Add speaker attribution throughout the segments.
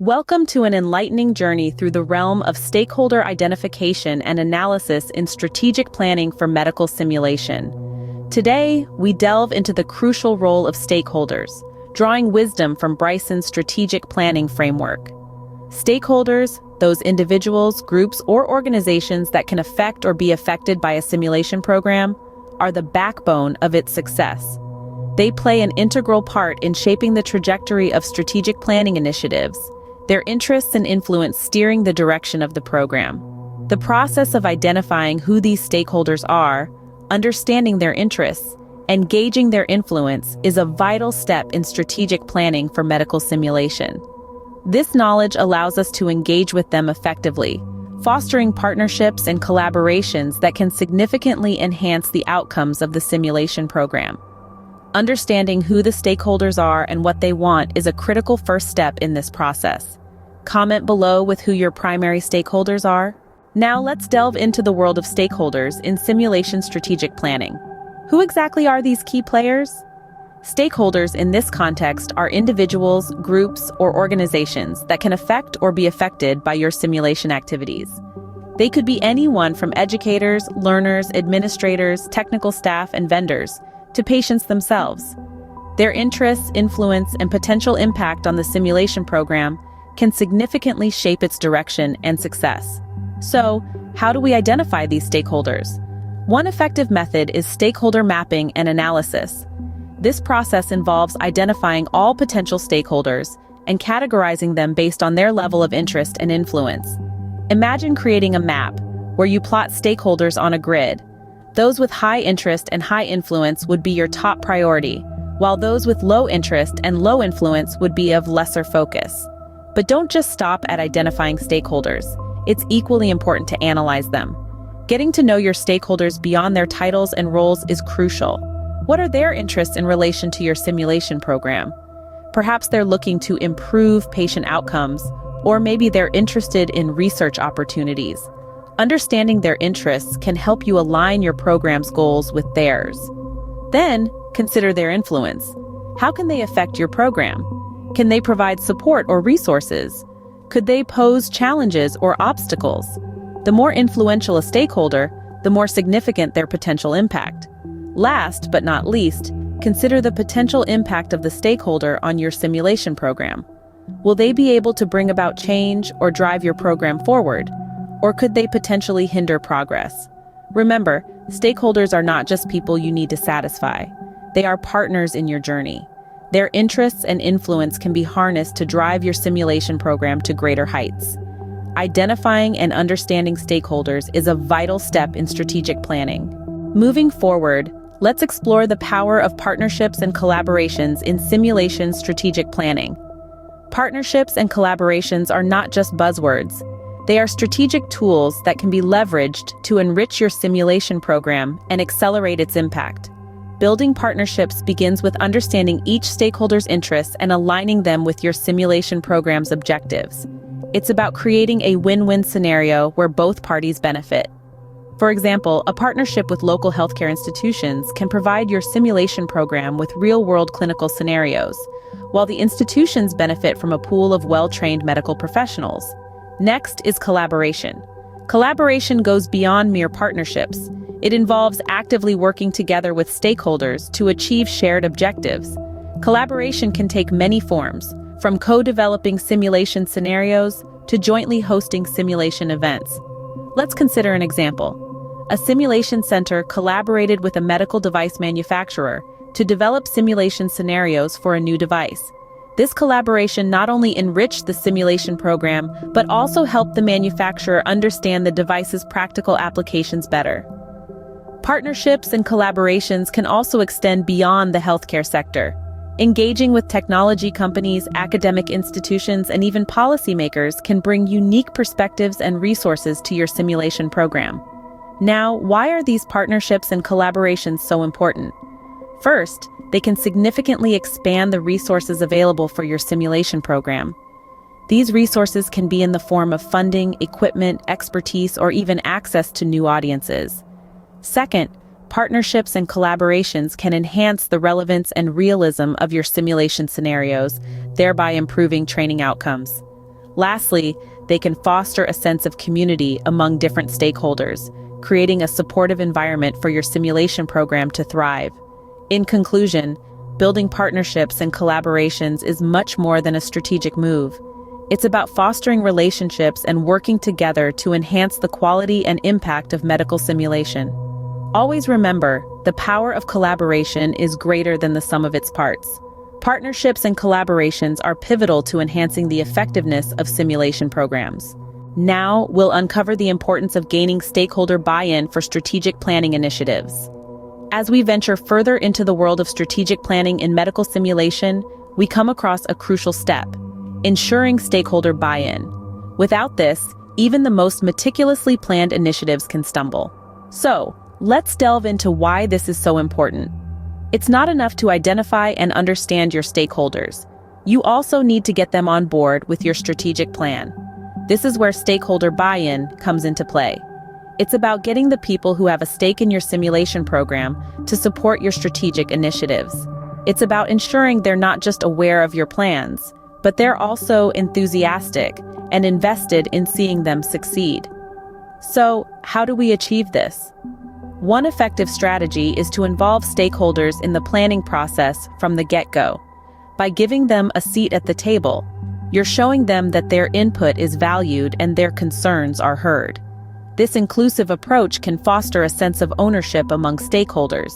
Speaker 1: Welcome to an enlightening journey through the realm of stakeholder identification and analysis in strategic planning for medical simulation. Today, we delve into the crucial role of stakeholders, drawing wisdom from Bryson's strategic planning framework. Stakeholders, those individuals, groups, or organizations that can affect or be affected by a simulation program, are the backbone of its success. They play an integral part in shaping the trajectory of strategic planning initiatives, their interests and influence steering the direction of the program. The process of identifying who these stakeholders are, understanding their interests, and gauging their influence is a vital step in strategic planning for medical simulation. This knowledge allows us to engage with them effectively, fostering partnerships and collaborations that can significantly enhance the outcomes of the simulation program. Understanding who the stakeholders are and what they want is a critical first step in this process. Comment below with who your primary stakeholders are. Now let's delve into the world of stakeholders in simulation strategic planning. Who exactly are these key players? Stakeholders in this context are individuals, groups, or organizations that can affect or be affected by your simulation activities. They could be anyone from educators, learners, administrators, technical staff, and vendors, to patients themselves. Their interests, influence, and potential impact on the simulation program can significantly shape its direction and success. So, how do we identify these stakeholders? One effective method is stakeholder mapping and analysis. This process involves identifying all potential stakeholders and categorizing them based on their level of interest and influence. Imagine creating a map where you plot stakeholders on a grid. Those with high interest and high influence would be your top priority, while those with low interest and low influence would be of lesser focus. But don't just stop at identifying stakeholders. It's equally important to analyze them. Getting to know your stakeholders beyond their titles and roles is crucial. What are their interests in relation to your simulation program? Perhaps they're looking to improve patient outcomes, or maybe they're interested in research opportunities. Understanding their interests can help you align your program's goals with theirs. Then, consider their influence. How can they affect your program? Can they provide support or resources? Could they pose challenges or obstacles? The more influential a stakeholder, the more significant their potential impact. Last but not least, consider the potential impact of the stakeholder on your simulation program. Will they be able to bring about change or drive your program forward? Or could they potentially hinder progress? Remember, stakeholders are not just people you need to satisfy. They are partners in your journey. Their interests and influence can be harnessed to drive your simulation program to greater heights. Identifying and understanding stakeholders is a vital step in strategic planning. Moving forward, let's explore the power of partnerships and collaborations in simulation strategic planning. Partnerships and collaborations are not just buzzwords. They are strategic tools that can be leveraged to enrich your simulation program and accelerate its impact. Building partnerships begins with understanding each stakeholder's interests and aligning them with your simulation program's objectives. It's about creating a win-win scenario where both parties benefit. For example, a partnership with local healthcare institutions can provide your simulation program with real-world clinical scenarios, while the institutions benefit from a pool of well-trained medical professionals. Next is collaboration. Collaboration goes beyond mere partnerships. It involves actively working together with stakeholders to achieve shared objectives. Collaboration can take many forms, from co-developing simulation scenarios to jointly hosting simulation events. Let's consider an example. A simulation center collaborated with a medical device manufacturer to develop simulation scenarios for a new device. This collaboration not only enriched the simulation program, but also helped the manufacturer understand the device's practical applications better. Partnerships and collaborations can also extend beyond the healthcare sector. Engaging with technology companies, academic institutions, and even policymakers can bring unique perspectives and resources to your simulation program. Now, why are these partnerships and collaborations so important? First, they can significantly expand the resources available for your simulation program. These resources can be in the form of funding, equipment, expertise, or even access to new audiences. Second, partnerships and collaborations can enhance the relevance and realism of your simulation scenarios, thereby improving training outcomes. Lastly, they can foster a sense of community among different stakeholders, creating a supportive environment for your simulation program to thrive. In conclusion, building partnerships and collaborations is much more than a strategic move. It's about fostering relationships and working together to enhance the quality and impact of medical simulation. Always remember, the power of collaboration is greater than the sum of its parts. Partnerships and collaborations are pivotal to enhancing the effectiveness of simulation programs. Now, we'll uncover the importance of gaining stakeholder buy-in for strategic planning initiatives. As we venture further into the world of strategic planning in medical simulation, we come across a crucial step: ensuring stakeholder buy-in. Without this, even the most meticulously planned initiatives can stumble. So, let's delve into why this is so important. It's not enough to identify and understand your stakeholders. You also need to get them on board with your strategic plan. This is where stakeholder buy-in comes into play. It's about getting the people who have a stake in your simulation program to support your strategic initiatives. It's about ensuring they're not just aware of your plans, but they're also enthusiastic and invested in seeing them succeed. So, how do we achieve this? One effective strategy is to involve stakeholders in the planning process from the get-go. By giving them a seat at the table, you're showing them that their input is valued and their concerns are heard. This inclusive approach can foster a sense of ownership among stakeholders,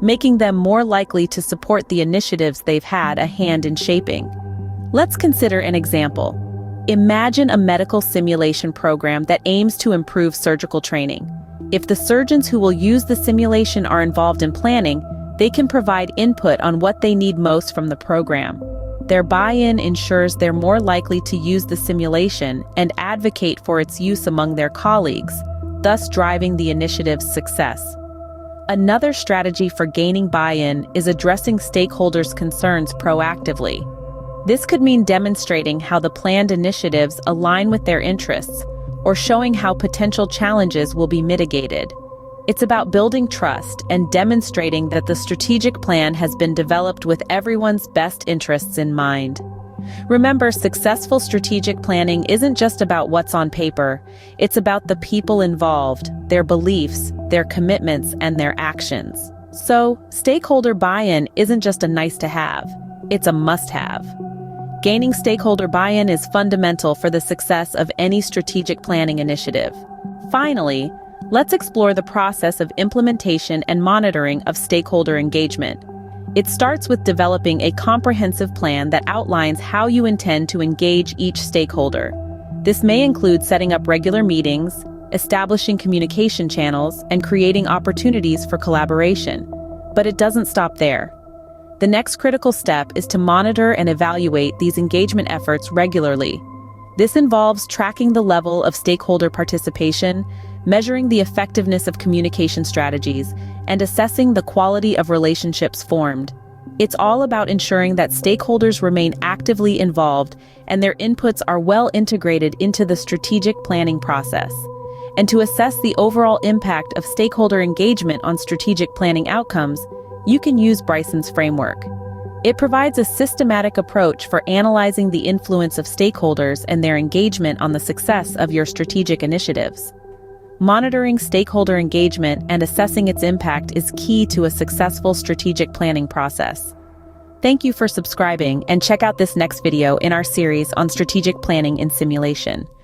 Speaker 1: making them more likely to support the initiatives they've had a hand in shaping. Let's consider an example. Imagine a medical simulation program that aims to improve surgical training. If the surgeons who will use the simulation are involved in planning, they can provide input on what they need most from the program. Their buy-in ensures they're more likely to use the simulation and advocate for its use among their colleagues, thus driving the initiative's success. Another strategy for gaining buy-in is addressing stakeholders' concerns proactively. This could mean demonstrating how the planned initiatives align with their interests, or showing how potential challenges will be mitigated. It's about building trust and demonstrating that the strategic plan has been developed with everyone's best interests in mind. Remember, successful strategic planning isn't just about what's on paper. It's about the people involved, their beliefs, their commitments, and their actions. So, stakeholder buy-in isn't just a nice-to-have, it's a must-have. Gaining stakeholder buy-in is fundamental for the success of any strategic planning initiative. Finally, let's explore the process of implementation and monitoring of stakeholder engagement. It starts with developing a comprehensive plan that outlines how you intend to engage each stakeholder. This may include setting up regular meetings, establishing communication channels, and creating opportunities for collaboration. But it doesn't stop there. The next critical step is to monitor and evaluate these engagement efforts regularly. This involves tracking the level of stakeholder participation, measuring the effectiveness of communication strategies, and assessing the quality of relationships formed. It's all about ensuring that stakeholders remain actively involved and their inputs are well integrated into the strategic planning process. And to assess the overall impact of stakeholder engagement on strategic planning outcomes, you can use Bryson's framework. It provides a systematic approach for analyzing the influence of stakeholders and their engagement on the success of your strategic initiatives. Monitoring stakeholder engagement and assessing its impact is key to a successful strategic planning process. Thank you for subscribing, and check out this next video in our series on strategic planning in simulation.